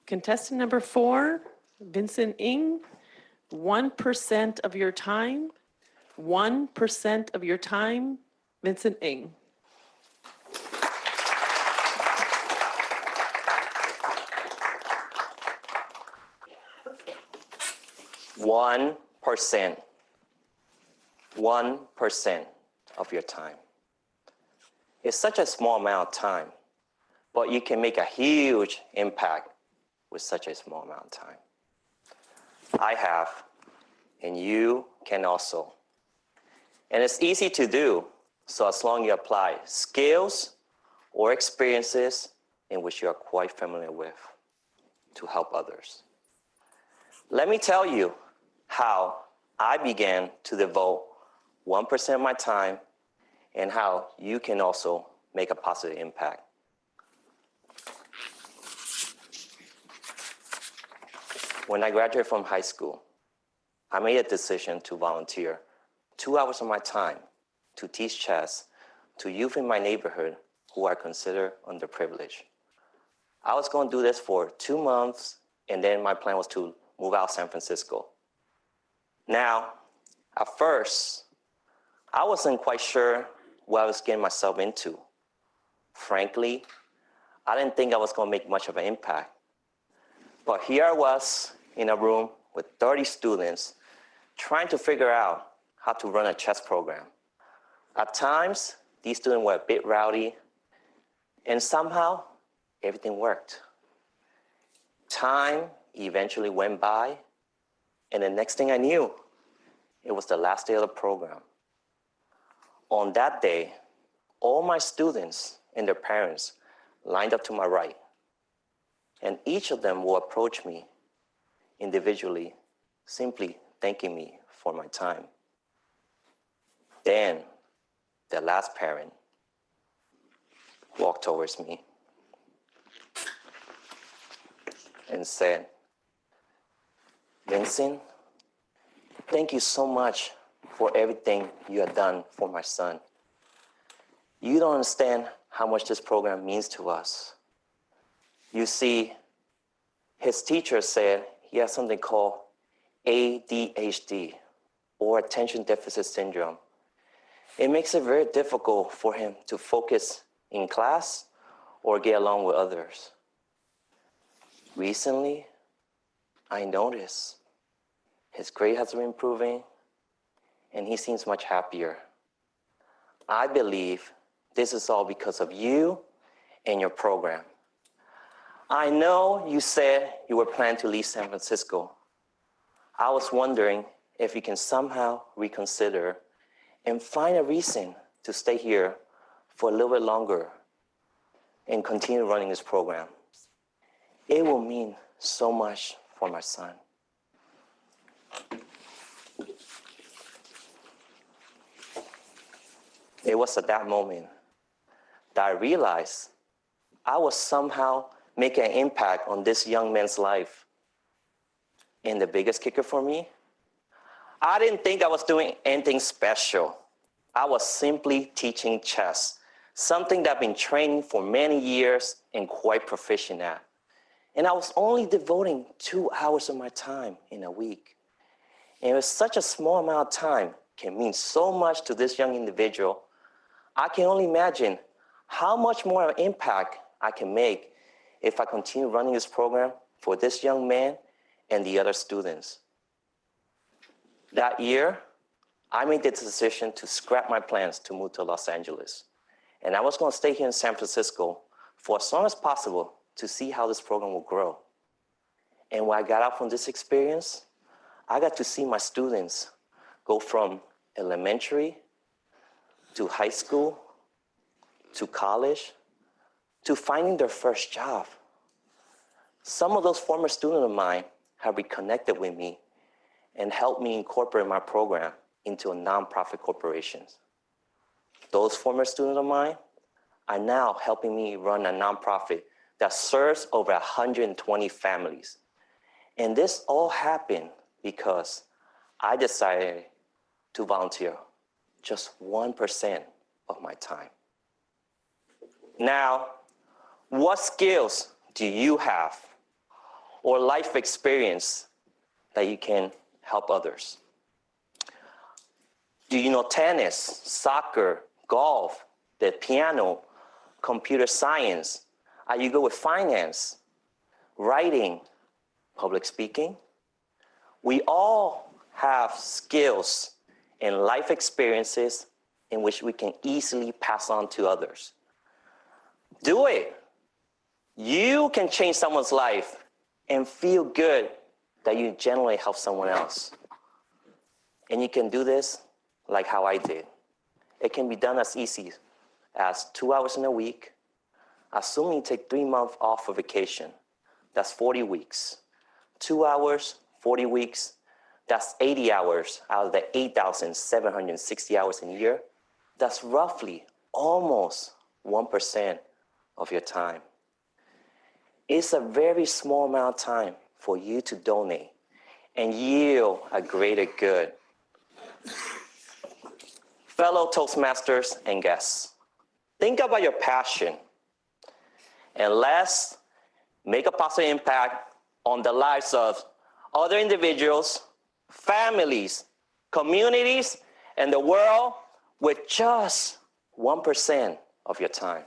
Contestant number 4, Vincent Ng, 1% of your time. 1% of your time, Vincent Ng. One percent of your time. It's such a small amount of time, but you can make a huge impact with such a small amount of time. I have, and you can also. And it's easy to do, so as long as you apply skills or experiences in which you are quite familiar with to help others. Let me tell you how I began to devote 1% of my time and how you can also make a positive impact. When I graduated from high school, I made a decision to volunteer 2 hours of my time to teach chess to youth in my neighborhood who are considered underprivileged. I was going to do this for 2 months, and then my plan was to move out of San Francisco. Now, at first, I wasn't quite sure what I was getting myself into. Frankly, I didn't think I was going to make much of an impact. But here I was in a room with 30 students trying to figure out how to run a chess program. At times, these students were a bit rowdy, and somehow everything worked. Time eventually went by, and the next thing I knew, it was the last day of the program. On that day, all my students and their parents lined up to my right, and each of them will approach me individually, simply thanking me for my time. Then, the last parent walked towards me and said, "Vincent, thank you so much for everything you have done for my son. You don't understand how much this program means to us. You see, his teacher said he has something called ADHD, or attention deficit syndrome. It makes it very difficult for him to focus in class or get along with others. Recently, I noticed his grade has been improving, and he seems much happier. I believe this is all because of you and your program. I know you said you were planning to leave San Francisco. I was wondering if you can somehow reconsider and find a reason to stay here for a little bit longer and continue running this program. It will mean so much for my son." It was at that moment that I realized I was somehow making an impact on this young man's life. And the biggest kicker for me, I didn't think I was doing anything special. I was simply teaching chess, something that I've been training for many years and quite proficient at. And I was only devoting 2 hours of my time in a week. And it was such a small amount of time can mean so much to this young individual. I can only imagine how much more of an impact I can make if I continue running this program for this young man and the other students. That year, I made the decision to scrap my plans to move to Los Angeles. And I was going to stay here in San Francisco for as long as possible to see how this program will grow. And when I got out from this experience, I got to see my students go from elementary to high school to college to finding their first job. Some of those former students of mine have reconnected with me and helped me incorporate my program into a nonprofit corporation. Those former students of mine are now helping me run a nonprofit that serves over 120 families. And this all happened because I decided to volunteer just 1% of my time. Now, what skills do you have? or life experience that you can help others? Do you know tennis, soccer, golf, the piano, computer science? Are you good with finance, writing, public speaking? We all have skills and life experiences in which we can easily pass on to others. Do it. You can change someone's life and feel good that you genuinely help someone else. And you can do this like how I did. It can be done as easy as 2 hours in a week, assuming you take 3 months off for vacation. That's 40 weeks. 2 hours, 40 weeks, that's 80 hours out of the 8,760 hours in a year. That's roughly almost 1% of your time. It's a very small amount of time for you to donate and yield a greater good. Fellow Toastmasters and guests, think about your passion and let's make a positive impact on the lives of other individuals, families, communities, and the world with just 1% of your time.